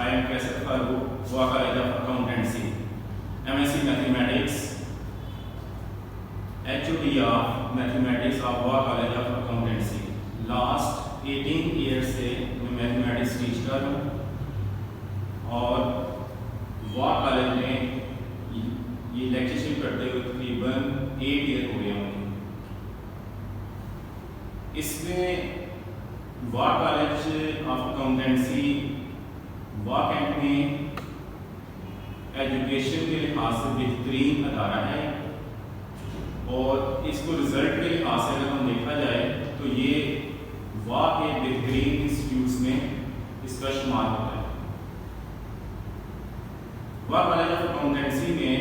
I am Kaisar Farooq, Wa College of Accountancy, MSc Mathematics, HOD of Mathematics of Wa College of Accountancy. Last 18 year से मैं mathematics teach कर रहा हूँ और वा college में ये लेक्चरशिप करते हुए तकरीबन 8 ईयर हो गए मुझे। इसमें वा कॉलेज ऑफ अकाउंटेंसी वा कैंट में एजुकेशन के लिहाज से बेहतरीन अदारा है और इसको रिजल्ट के लिहाज से अगर हम देखा जाए तो ये वा के बेहतरीन इंस्टीट्यूट्स में इसका शुमार होता है। वा कॉलेज ऑफ अकाउंटेंसी में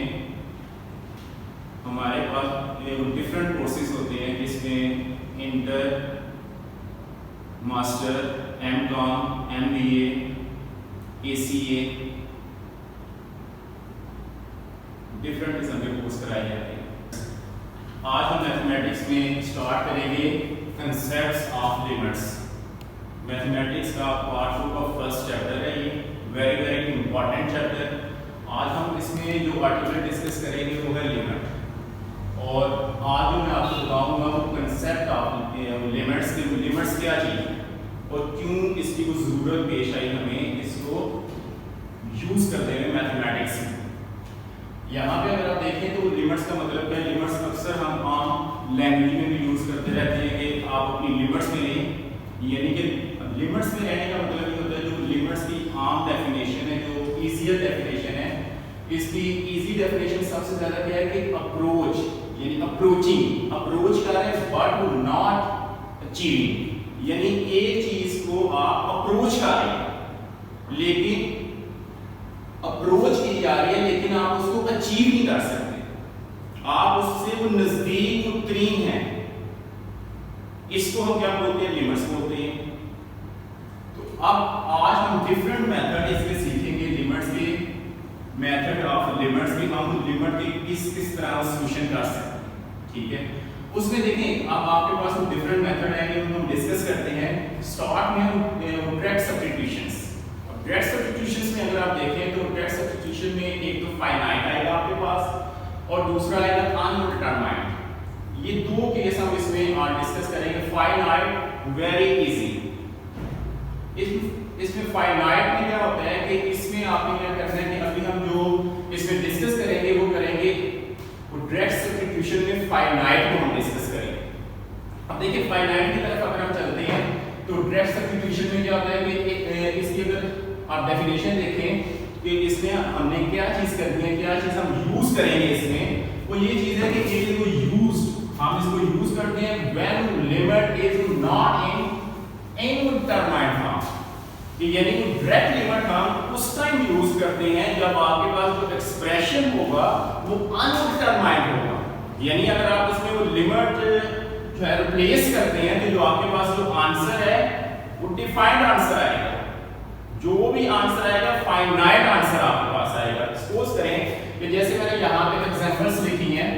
हमारे पास डिफरेंट कोर्सेज होते हैं जिसमें inter, master, M.Com, MBA, ACA different किस्म के कोर्स कराए जाते हैं। आज हम मैथमेटिक्स में स्टार्ट करेंगे कंसेप्ट्स ऑफ लिमिट्स। मैथमेटिक्स का पार्ट 2 का फर्स्ट चैप्टर है, ये वेरी वेरी इंपॉर्टेंट चैप्टर। आज हम इसमें जो आर्टिकल डिस्कस करेंगे वो है लिमिट और आज जो मैं आपको बताऊंगा वो कंसेप्ट ऑफ लिमिट्स की लिमिट्स क्या चीज़ है और क्यों इसकी को ज़रूरत पेश आई हमें इसको यूज़ करते हुए मैथमेटिक्स में। यहाँ पे अगर आप देखें तो लिमिट्स का मतलब क्या है। लिमिट्स अक्सर हम आम लैंग्वेज में भी यूज़ करते रहते हैं कि आप अपनी लिमिट्स में लें, यानी कि लिमिट्स में रहने का मतलब ये होता है जो लिमिट्स की आम डेफिनेशन है, जो ईजियर डेफिनेशन है, इसकी इजी डेफिनेशन सबसे ज़्यादा क्या है कि अप्रोच, यानी अप्रोचिंग, अप्रोच कर रहे हैं बट नॉट अचीविंग, यानी एक चीज़ को आप अप्रोच कर रहे हैं लेकिन अप्रोच की जा रही है लेकिन आप उसको अचीव नहीं कर सकते, आप उससे वो नजदीक तरीन है, इसको हम क्या बोलते हैं, लिमिट्स बोलते हैं। तो अब आज हम डिफरेंट मेथड इसके सीखेंगे, लिमिट्स के मेथड ऑफ लिमिट्स के, हम लिमिट के किस तरह सॉल्यूशन कर सकते हैं, ठीक है। उसमें देखें अब आपके पास डिफरेंट मेथड है कि हम डिस्कस करते हैं। स्टार्ट में हम डायरेक्ट सब्स्टिट्यूशंस, डायरेक्ट सब्स्टिट्यूशंस में अगर आप देखें तो डायरेक्ट सब्स्टिट्यूशन में एक तो फाइनाइट आएगा आपके पास और दूसरा आएगा अनडिटरमाइंड। ये दो केस हम इसमें डिस्कस करेंगे। फाइनाइट वेरी इजी, इसमें फाइनाइट में क्या होता है कि इसमें आपने क्या करना है कि अभी हम जो इसमें डिस्कस करेंगे वो करेंगे डायरेक्ट सब्स्टिट्यूशन में फाइनाइट को हम डिस्कस करेंगे। अब देखिए फाइनाइट की तरफ अगर हम चलते हैं तो डायरेक्ट सब्स्टिट्यूशन में क्या होता है कि इसकी अगर आप डेफिनेशन देखें कि इसमें हमने क्या चीज करनी है, क्या चीज हम यूज करेंगे इसमें, वो ये चीज है कि इट इज यूज्ड, हम इसको यूज करते हैं when limit is not in indeterminate form, यानी कि डायरेक्ट लिमिट हम उस टाइम यूज करते हैं जब आपके पास जो एक्सप्रेशन होगा वो अनडिटरमाइंड होगा, यानी अगर आप इसमें वो लिमिट जो है रिप्लेस करते हैं तो जो आपके पास जो आंसर है वो डिफाइंड आंसर आएगा, जो भी आंसर आएगा फाइनाइट आंसर आपके पास आएगा। सपोज करें कि जैसे मैंने यहाँ पे एग्जांपल्स लिखी हैं,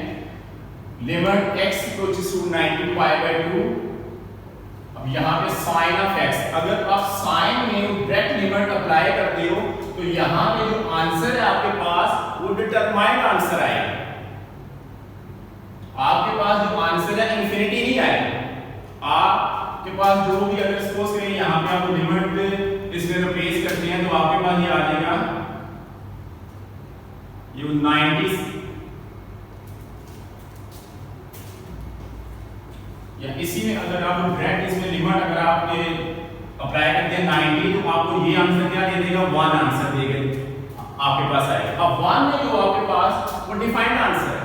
लिमिट x अप्रोचेस टू 90π/2। अब यहाँ पे साइन ऑफ x, अगर आप साइन में डायरेक्ट लिमिट अप्लाई करते हो तो यहाँ पे जो आंसर है आपके पास वो डिटरमाइंड आंसर आएगा, आपके पास जो आंसर है इंफिनिटी नहीं आएगा। आपके पास जो भी अगर सपोज करें यहाँ पे आप लिमिट इसमें रिप्लेस करते हैं तो आपके पास ये आ जाएगा ये 90 या इसी में अगर आप डायरेक्ट इसमें लिमिट अगर आप अप्लाई करते हैं 90 तो आपको ये आंसर क्या दे देगा, 1 आंसर देगा आपके पास आएगा। अब 1 में जो आपके पास वो डिफाइंड आंसर है।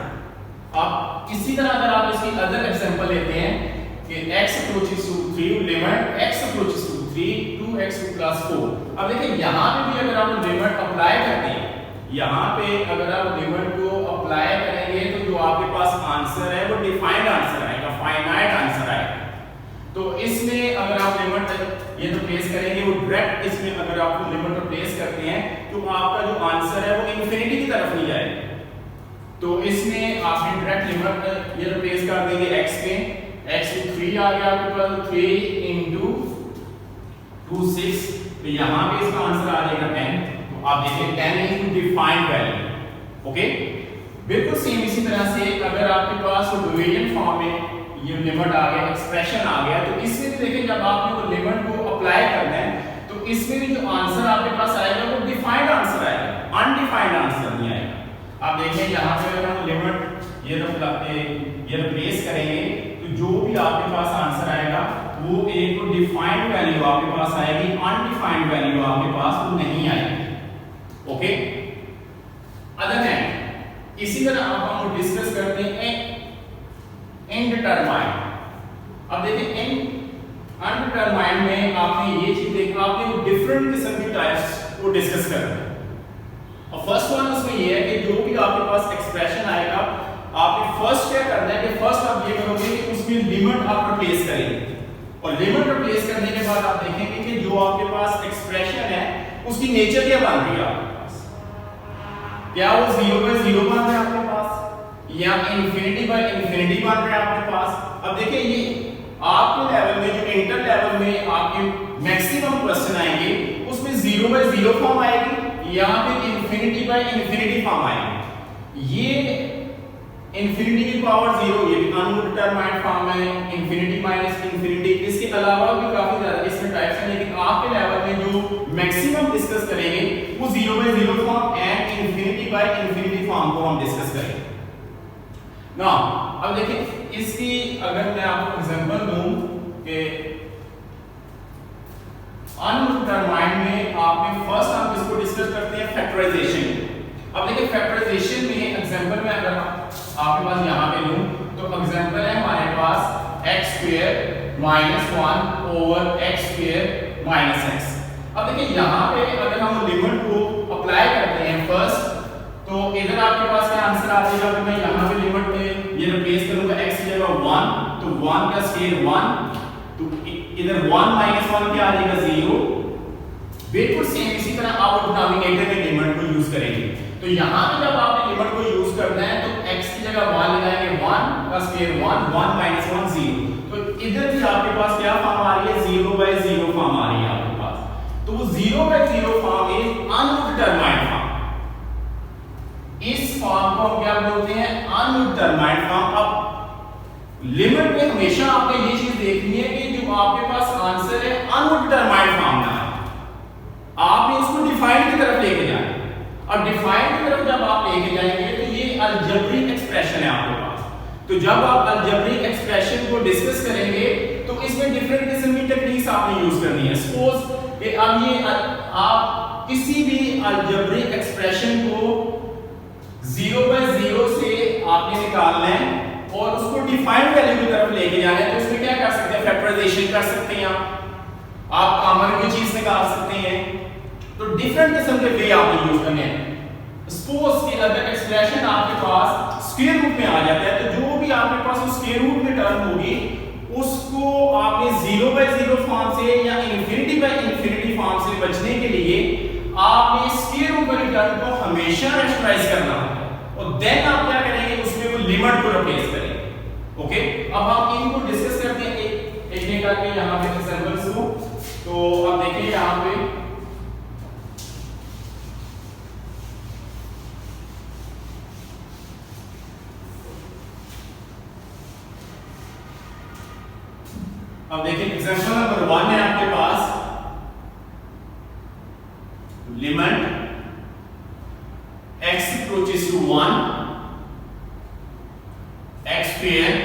अब इसी तरह अगर आप इसकी अदर एग्जांपल लेते हैं कि x approaches to 3, limit x approaches to 3 2x + 4। अब देखिए यहाँ पे भी अगर आप लिमिट अप्लाई करते हैं, यहाँ पे अगर आप लिमिट को अप्लाई करेंगे तो जो आपके पास आंसर है वो डिफाइंड आंसर आएगा, फाइनाइट आंसर आएगा। तो इसमें अगर आप लिमिट ये रिप्लेस करेंगे वो डायरेक्ट, इसमें अगर आप लिमिट रिप्लेस करते हैं तो आपका जो आंसर है वो इंफिनिटी की तरफ नहीं जाएगा। तो इसमें आपने डायरेक्ट लिमिट ये रिप्लेस कर देंगे x में, x को 3 आ गया आपके पास, 3 × 2 6, तो यहाँ पे इसका आंसर आ जाएगा 10। आप देखिए 10 इनटू डिफाइंड वैल्यू, ओके। बिल्कुल सेम इसी तरह से अगर आपके पास डिवीजन फॉर्म में ये लिमिट आ गया, एक्सप्रेशन आ गया, तो इसमें भी देखिए जब आपने वो लिमिट को अप्लाई करना है तो इसमें भी जो आंसर आपके पास आएगा वो डिफाइंड आंसर आएगा, अनडिफाइंड आंसर नहीं आएगा। आप देखें यहाँ पे अगर हम लिमिट ये रिप्लेस करेंगे तो जो भी आपके पास आंसर आएगा वो एक तो डिफाइंड वैल्यू आपके पास आएगी, अनडिफाइंड वैल्यू आपके पास वो नहीं आएगी, ओके। अदर हैंड इसी तरह अब हम डिस्कस करते हैं इनडिटरमाइंड। अब देखिए अनडिटरमाइंड में आपने ये चीज देखा, आपने वो डिफरेंट किस्म की टाइप्स को डिस्कस करना है। और फर्स्ट वन उसमें ये है कि जो भी आपके पास एक्सप्रेशन आएगा आपने फर्स्ट क्या करना है कि फर्स्ट आप ये करोगे कि उसमें लिमिट आप रिप्लेस करेंगे, और लिमिट रिप्लेस करने के बाद आप देखेंगे कि जो आपके पास एक्सप्रेशन है उसकी नेचर क्या बन रही है आपके पास, क्या वो 0 बाय 0 बन रहा है आपके पास या इन्फिनिटी बाय इन्फिनिटी बन रहा है आपके पास। अब देखिए ये आपके लेवल में जो इंटर लेवल में आपके मैक्सिमम क्वेश्चन आएंगे उसमें 0 बाय 0 फॉर्म आएगी या फिर इन्फिनिटी बाय इन्फिनिटी फॉर्म आएगी। ये इन्फिनिटी की पावर 0 ये भी अनडिटरमाइंड फॉर्म है, इन्फिनिटी माइनस इन्फिनिटी, इसके अलावा भी काफी ज्यादा इसमें टाइप्स हैं, लेकिन आपके लेवल में जो मैक्सिमम डिस्कस करेंगे वो 0 by 0 form and infinity by infinity form को हम डिस्कस करेंगे। नाउ अब देखिए इसकी अगर मैं आपको एग्जांपल दूं कि अनडिटरमाइंड में आपने फर्स्ट हम इसको डिस्कस करते हैं फैक्टराइजेशन। अब देखिए फैक्टराइजेशन में एग्जांपल में अगर आपके पास यहाँ पे लूं तो एग्जांपल है हमारे पास x square minus 1 over x square minus x। अब देखिए यहाँ पे अगर हम लिमिट को अप्लाई करते हैं फर्स्ट तो इधर आपके पास क्या आंसर आ जाएगा, तो मैं यहाँ पे लिमिट में ये रिप्लेस करूंगा x की जगह 1 तो 1 का स्क्वायर 1, तो इधर 1 माइनस 1 क्या आ जाएगा 0। बिल्कुल सेम इसी तरह आप डिनोमिनेटर में लिमिट को यूज करेंगे, तो यहाँ पे जब आपने लिमिट को यूज करना है तो x की जगह 1 लगाएंगे, 1 का स्क्वायर 1, 1 माइनस 1 0, तो इधर भी आपके पास क्या फॉर्म आ रही है 0 बाय 0 फॉर्म आ रही है आपके पास। तो वो 0 by 0 form is undetermined form. इस फॉर्म को हम क्या बोलते हैं अनडिटरमाइंड फॉर्म। अब लिमिट में हमेशा आपने ये चीज देखनी है कि जो आपके पास आंसर है अनडिटरमाइंड फॉर्म में है, आपने इसको डिफाइंड की तरफ लेके जाना है, और डिफाइंड की तरफ जब आप लेके जाएंगे तो ये अलजेब्रिक एक्सप्रेशन है आपके पास। तो जब आप अलजेब्रिक एक्सप्रेशन को डिस्कस करेंगे तो इसमें डिफरेंट किस्म की टेक्निक्स आपने यूज करनी है। सपोज कि अब ये आप किसी भी अलजेब्रिक एक्सप्रेशन को 0 बाय 0 से आपने निकालना है और उसको डिफाइंड वैल्यू की तरफ लेके जाना है, तो उसमें क्या कर सकते हैं फैक्टराइजेशन कर सकते हैं, आप कॉमन की चीज निकाल सकते हैं। तो डिफरेंट किस्म के वे आपने यूज करने हैं। सपोज कि अगर एक्सप्रेशन आपके पास स्क्वायर रूट में आ जाता है तो जो भी आपके पास उस स्क्वायर रूट में टर्म होगी उसको आपने 0 बाय 0 फॉर्म से या इन्फिनिटी बाय इन्फिनिटी फॉर्म से बचने के लिए आपने स्क्वायर रूट वाली टर्म को हमेशा रैशनलाइज करना है, और देन आप क्या करेंगे उसमें वो लिमिट को रिप्लेस करेंगे। ओके, अब हम इनको डिस्कस करते हैं एक एक करके यहाँ पे एग्जांपल्स को। तो अब देखिए यहाँ पे अब देखिए एग्जांपल नंबर 1 है आपके पास limit x approaches to 1 x square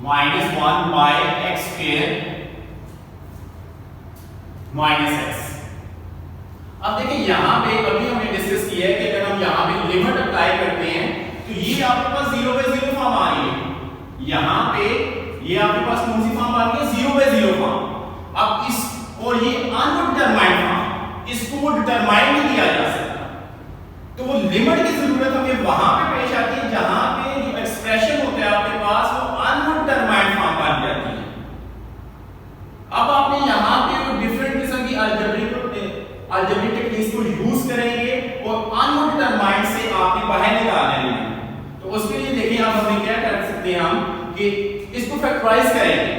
minus 1 by x square minus x। अब देखिए यहां पे अभी हमने डिस्कस किया है कि अगर हम यहां पे लिमिट अप्लाई करते हैं तो ये आपके पास 0 बाय 0 फॉर्म आ रही है, यहां पे ये आपके पास कौन सी फॉर्म आ रही है 0 बाय 0 फॉर्म। अब इस और ये अनडिटरमाइंड फॉर्म, इसको डिटरमाइन नहीं किया जा सकता, तो वो लिमिट की जरूरत हमें वहां पे पेश आती है जहां पे जो एक्सप्रेशन होता है आपके पास वो अनडिटरमाइंड फॉर्म बन जाती है। अब आपने यहां पे वो डिफरेंट किस्म की अलजेब्रिक टेक्निक्स को यूज करेंगे और अनडिटरमाइंड से आपने बाहर निकालना है। तो उसके लिए देखिए आप हमें क्या कर सकते हैं हम कि इसको फैक्टराइज करेंगे।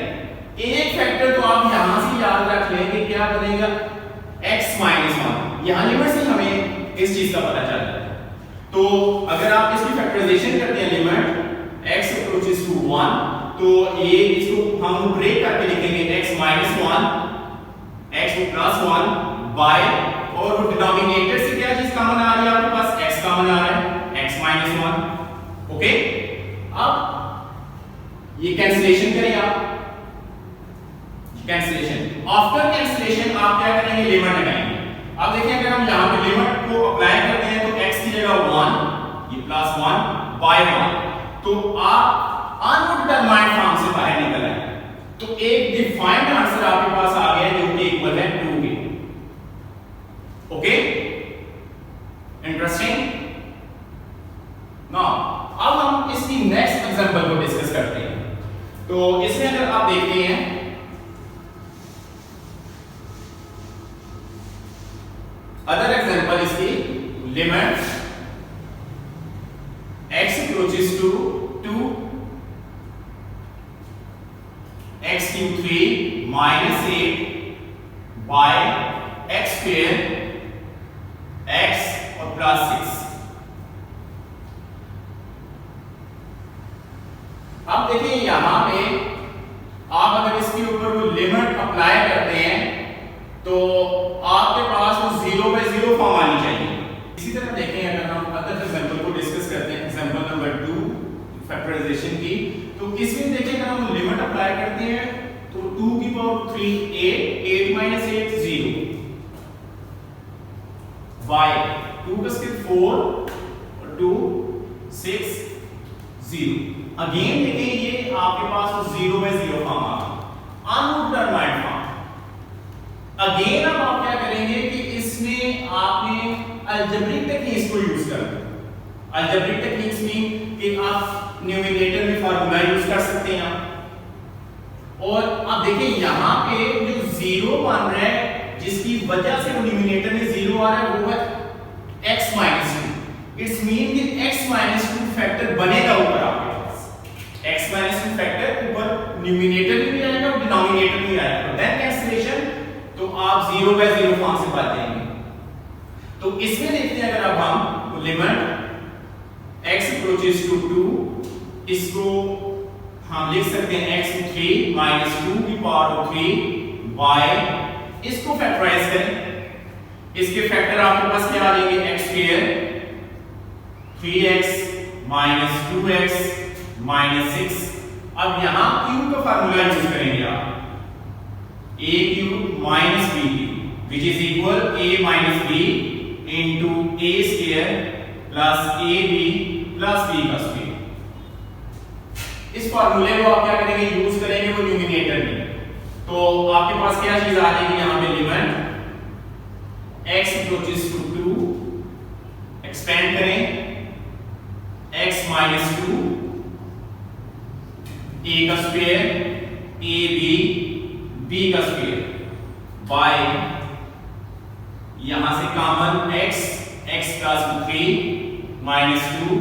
एक फैक्टर तो आप यहां से याद रख लेंगे क्या बनेगा x माइनस 1, यहाँ लिमिट से हमें इस चीज का पता चल जाता है। तो अगर आप इसकी फैक्टराइजेशन करते हैं लिमिट x अप्रोचेस टू 1, तो ये इसको हम ब्रेक करके लिखेंगे x minus 1 x plus 1 by, और डिनोमिनेटर से क्या चीज कॉमन आ रही है आपके पास, x कॉमन आ रहा है x माइनस 1। ओके, अब ये कैंसिलेशन करें आप, कैंसिलेशन, आफ्टर कैंसिलेशन आप क्या करेंगे, लिमिट लगाएंगे। अब देखिए अगर हम यहाँ पे लिमिट को अप्लाई करते हैं तो x की जगह 1, ये प्लस 1 बाय 1, तो आप अनडिटरमाइंड फॉर्म से बाहर निकल आए, तो एक डिफाइंड आंसर आपके पास आ गया जो कि इक्वल है 2 के। Okay, interesting. नाउ अब हम इसकी नेक्स्ट एग्जांपल को डिस्कस करते हैं। तो इसमें अगर आप देखते हैं अदर एग्जांपल इसकी, limit x approaches to 2 x cube 3 minus 8 by x square x और प्लस 6। अब देखिए यहां पे आप अगर इसके ऊपर वो लिमिट अप्लाई करते हैं तो आपके पास वो 0 बाय 0 फॉर्म आनी चाहिए। इसी तरह देखें अगर हम अदर एग्जांपल को डिस्कस करते हैं, एग्जांपल नंबर 2 फैक्टराइजेशन की, तो इसमें देखिए अगर हम लिमिट अप्लाई करते हैं तो 2 की पावर 3 8 माइनस 8 0 बाय 2 का स्क्वायर 4 और 2 6 0। अगेन देखिए ये आपके पास वो 0 बाय 0 फॉर्म आ गया, अनडिटरमाइंड फॉर्म। अगेन अब आप क्या करेंगे कि इसमें आपने अलजेब्रिक टेक्निक्स को यूज करना है। अलजेब्रिक टेक्निक्स मीन कि आप न्यूमरेटर में फार्मूला यूज कर सकते हैं आप, और अब देखिए यहां पे जो 0 बन रहा है जिसकी वजह से न्यूमरेटर में 0 आ रहा है वो है x माइनस 2। इट्स मीन कि x माइनस 2 फैक्टर बनेगा ऊपर आपके पास, x माइनस 2 फैक्टर ऊपर न्यूमरेटर में भी आएगा और डिनोमिनेटर में भी आएगा। देन कैंसिलेशन, तो आप 0 बाय 0 फॉर्म से बात जाएंगे। तो इसमें देखते हैं अगर अब हम लिमिट x अप्रोचेस टू 2, इसको हम लिख सकते हैं x 3 माइनस 2 की पावर 3 बाय, इसको फैक्टराइज करें, इसके फैक्टर आपके पास क्या आ जाएंगे, x square 3x minus 2x minus 6। अब यहां क्यूब का फार्मूला यूज करेंगे आप, a cube minus b cube which is equal a minus b into a square plus ab plus b का स्क्वायर। इस फार्मूले को आप क्या करेंगे, यूज करेंगे वो न्यूमरेटर में, तो आपके पास क्या चीज आ जाएगी यहां पे, limit x approaches to 2, expand करें x माइनस 2 a का स्क्वायर ab b का स्क्वायर बाय, यहां से common x plus 3 minus 2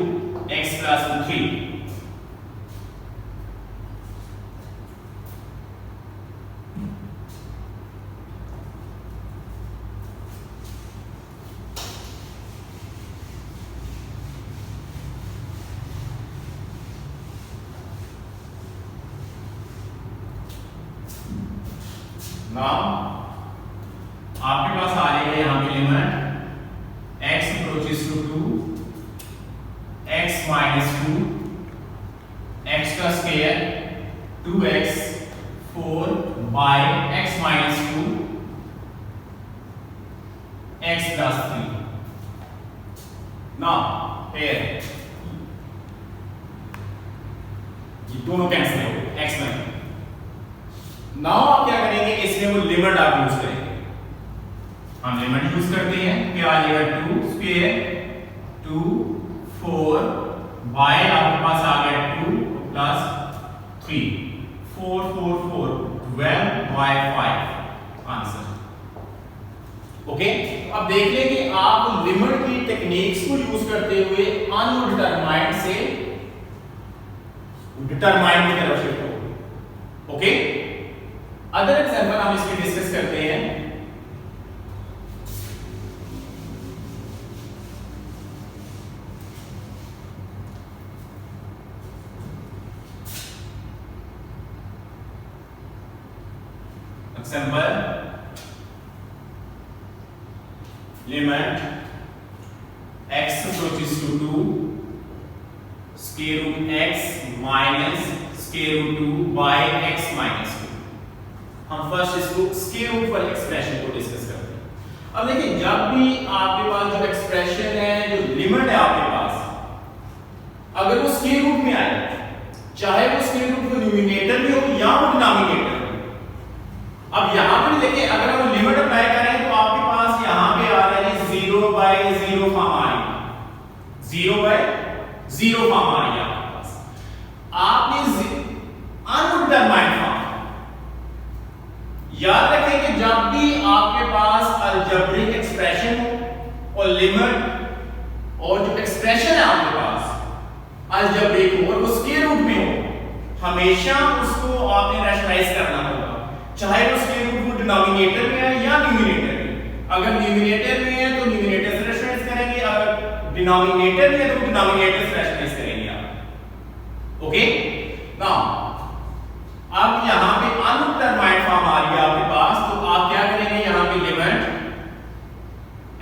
x plus 3। Now आपके पास आ जाएगा यहां पे limit x approaches to 2 x minus 2 x का square 2x 4 by x minus 2 x plus 3। Now here ये दोनों कैंसिल हो गए x में। नाउ आप क्या करेंगे, इसमें वो लिमिट आप यूज करेंगे, हम लिमिट यूज करते हैं, क्या आ जाएगा 2 स्क्वायर 2 4 बाय आपके पास आ गया 2 प्लस 3 4 4 4 12 बाय 5 आंसर। ओके, अब देख लें कि आप लिमिट की टेक्निक्स को यूज करते हुए अनडिटरमाइंड से डिटरमाइंड की तरफ शिफ्ट हो। ओके, अदर एग्जांपल हम इसकी डिस्कस करते हैं। Example limit x approaches to 2 square root x minus square root 2 by x minus 2। हम फर्स्ट इसको स्क्वायर रूट वाले एक्सप्रेशन को डिस्कस करते हैं। अब देखिए जब भी आपके पास जो एक्सप्रेशन है, जो लिमिट है आपके पास, अगर वो स्क्वायर रूट में आए, चाहे वो स्क्वायर रूट को न्यूमरेटर में हो या वो डिनोमिनेटर में। अब यहां पे देखिए अगर हम लिमिट अप्लाई करें तो आपके पास यहां पे आ रहा है 0/0 फॉर्म आ रही है, 0/0 फॉर्म आ रही है आपके पास। आपने अनडिटरमाइंड फॉर्म याद रखें कि जब भी आपके पास अलजेब्रिक एक्सप्रेशन हो और लिमिट और जो एक्सप्रेशन है आपके पास अलजेब्रिक हो और वो स्क्वायर रूट में हो, हमेशा उसको आपने रैशनलाइज करना होगा, चाहे वो स्क्वायर रूट को डिनोमिनेटर में है या न्यूमरेटर में। अगर न्यूमरेटर में है तो न्यूमरेटर से रैशनलाइज करेंगे, अगर डिनोमिनेटर में है तो डिनोमिनेटर से रैशनलाइज करेंगे आप। ओके, नाउ अब यहां पे अनडिटरमाइंड फॉर्म आ रही है आपके पास, तो आप क्या करेंगे, यहां पे limit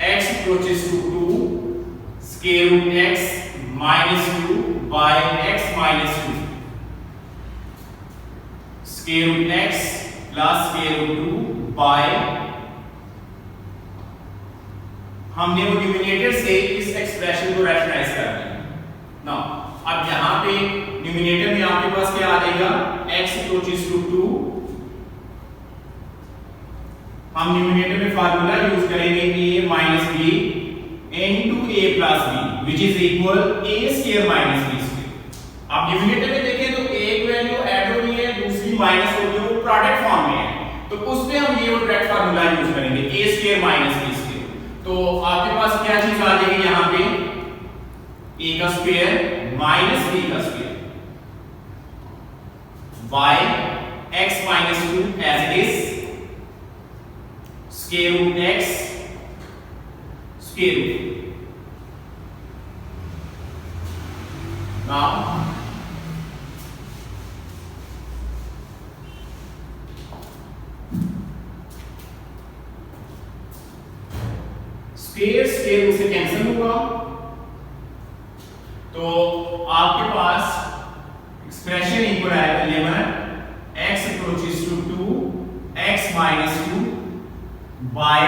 x approaches to 2 square root x minus 2 by x minus 2 square root x plus square root 2 by, हमने वो न्यूमरेटर से इस एक्सप्रेशन को रैशनलाइज कर दिया। नाउ अब यहां पे न्यूमरेटर में आपके पास क्या आ जाएगा, x approaches to 2, हम न्यूमरेटर में फार्मूला यूज करेंगे a minus b into a plus b which is equal a square minus b square। आप न्यूमरेटर में देखें तो एक वैल्यू ऐड हो रही है, दूसरी माइनस हो रही है, वो प्रोडक्ट फॉर्म में है, तो उसमें हम ये डायरेक्ट फार्मूला यूज करेंगे a square minus b square। तो आपके पास क्या चीज आ जाएगी यहां पे, a का स्क्वायर माइनस b का square by x minus 2 as it is square root x square root। now square root से कैंसिल होगा, तो आपके पास एक्सप्रेशन इक्वल आएगा limit x approaches to 2 x minus 2 by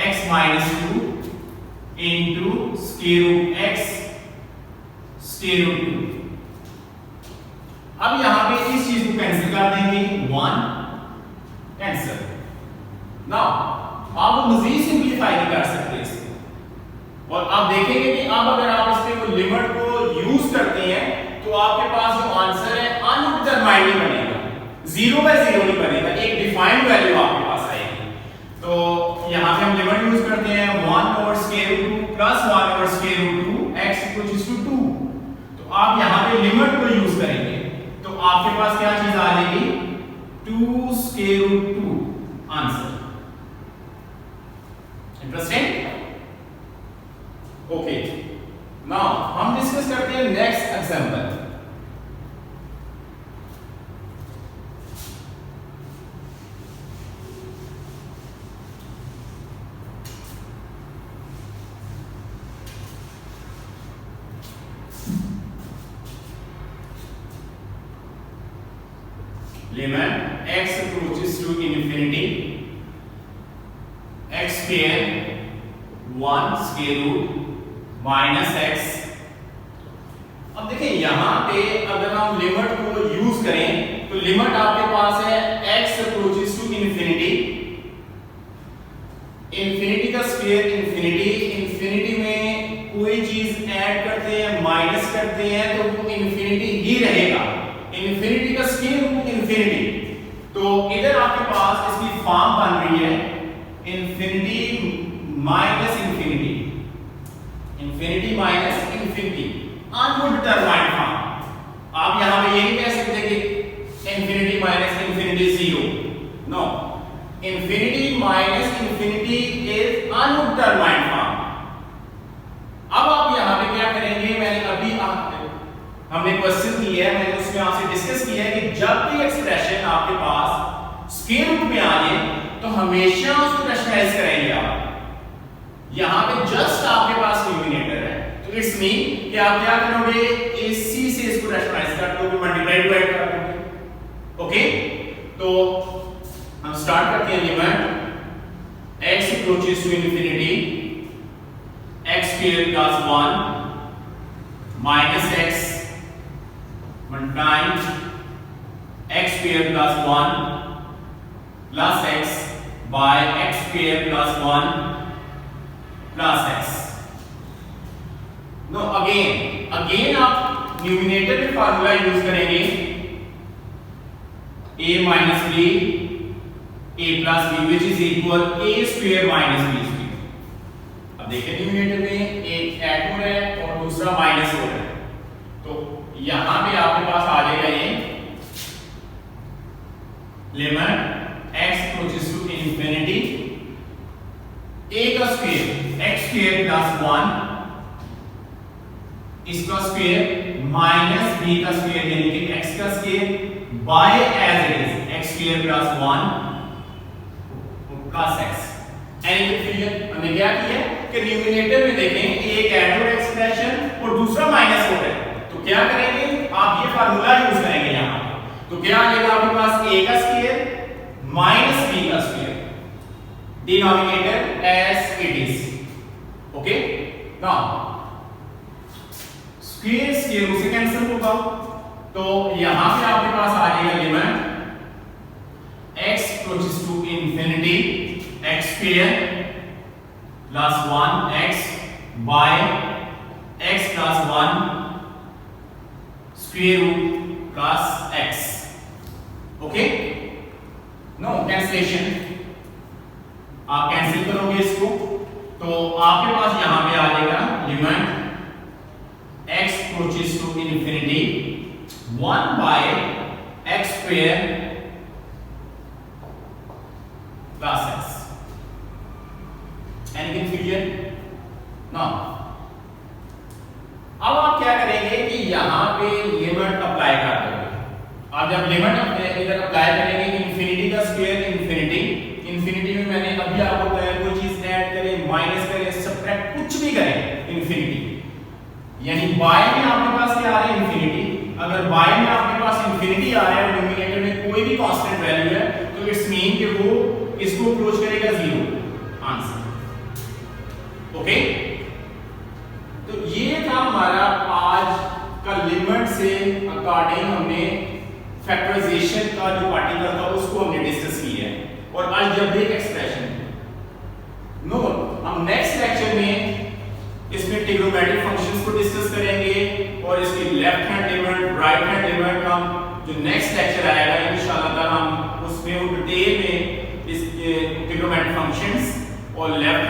x minus 2 into square root x square root 2। अब यहां पे इस चीज को कैंसिल कर देंगे, 1 कैंसिल। नाउ आप मजीद सिंपलीफाई नहीं कर सकते इसको, और आप देखेंगे कि अब अगर आप इस पे वो लिमिट को यूज करते हैं तो आपके पास जो आंसर है अनडिटरमाइंड नहीं बनेगा, 0/0 नहीं बनेगा, एक डिफाइंड वैल्यू आपके पास आएगी। तो यहां पे हम लिमिट यूज करते हैं 1 over square root 2 plus 1 over square root 2 x equals to 2। तो आप यहां पे लिमिट को यूज करेंगे तो आपके पास क्या चीज आ जाएगी, 2 square root 2 answer. Interesting, okay. Now हम डिस्कस करते हैं next example. limit x approaches to infinity x square 1 square root minus x। अब देखिए यहां पे अगर हम लिमिट को यूज करें तो लिमिट आपके पास है x approaches to infinity, infinity का स्क्वायर इंफिनिटी, इंफिनिटी में कोई चीज ऐड करते हैं माइनस करते हैं तो वो इंफिनिटी ही रहेगा, इंफिनिटी का स्क्वायर रूट इंफिनिटी। तो इधर आपके पास इसकी फॉर्म बन रही है infinity minus infinity, infinity minus infinity, undetermined form. आप यहां पे ये नहीं कह सकते कि infinity minus infinity 0, no, infinity minus infinity is undetermined form. अब आप यहां पे क्या करेंगे, मैंने अभी हमने क्वेश्चन किया है, मैंने उसमें आपसे डिस्कस किया है कि जब भी एक्सप्रेशन आपके पास स्क्वायर रूट में आ जाए तो हमेशा उसको रैशनलाइज करेंगे आप। यहां पे जस्ट आपके पास न्यूमरेटर है तो इट्स मीन कि आप क्या करोगे, AC से इसको रैशनलाइज कर दोगे, मल्टीप्लाई डिवाइड कर दोगे। ओके, तो हम स्टार्ट करते हैं। Limit x approaches to infinity x square plus 1 minus x multiplying x square plus 1 plus x by x square plus 1 plus x। No again आप न्यूमरेटर में फार्मूला यूज करेंगे a minus b a plus b which is equal a square minus b square। अब देखिए numerator में एक add हो रहा है और दूसरा माइनस हो रहा है, तो यहां पे आपके पास आ जाएगा ये limit x approaches to infinity a का स्क्वायर x square plus 1 इसका स्क्वायर माइनस b का स्क्वायर यानी कि x का square by as it is x square plus 1 plus x। Any फिर हमने क्या किया कि न्यूमरेटर में देखें एक ऐड हो रहा है एक्सप्रेशन और दूसरा माइनस हो रहा है, तो क्या करेंगे आप ये फार्मूला यूज करेंगे यहां। तो क्या आ जाएगा आपके पास a का स्क्वायर माइनस b का square, denominator as it is. Okay, now square square root से कैंसिल होगा, तो यहां पे आपके पास आ जाएगा limit x approaches to infinity x square plus 1x by x plus 1 square root plus x। Okay, no cancellation आप कैंसिल करोगे इसको तो आपके पास यहां पे आ जाएगा limit x approaches to infinity 1 by x square plus x। Any confusion? No। अब आप क्या करेंगे कि यहां पे लिमिट अप्लाई कर दोगे। आप जब लिमिट इधर अप्लाई करेंगे इंफिनिटी का स्क्वायर इंफिनिटी में मैंने अभी आपको बताया कोई चीज ऐड करें, माइनस करें, सबट्रैक्ट कुछ भी करें इंफिनिटी, यानी बाय में आपके पास क्या आ रहा है इंफिनिटी। अगर बाय में आपके पास इंफिनिटी आ रहा है और डिनोमिनेटर में कोई भी कांस्टेंट वैल्यू है तो इट्स मीन कि वो इसको अप्रोच करेगा जीरो आंसर। ओके, तो ये था हमारा आज का लिमिट से अकॉर्डिंग हमने फैक्टराइजेशन का जो पार्टिकल था उसको हमने डिस्कस किया है और अलजेब्रिक एक्सप्रेशन। नो, हम नेक्स्ट लेक्चर में इसमें ट्रिग्नोमेट्रिक फंक्शंस को डिस्कस करेंगे और इसकी left hand limit, right hand limit का जो नेक्स्ट लेक्चर आएगा इंशाल्लाह हम उसमें डिटेल में इसके ट्रिग्नोमेट्रिक फंक्शंस और लेफ्ट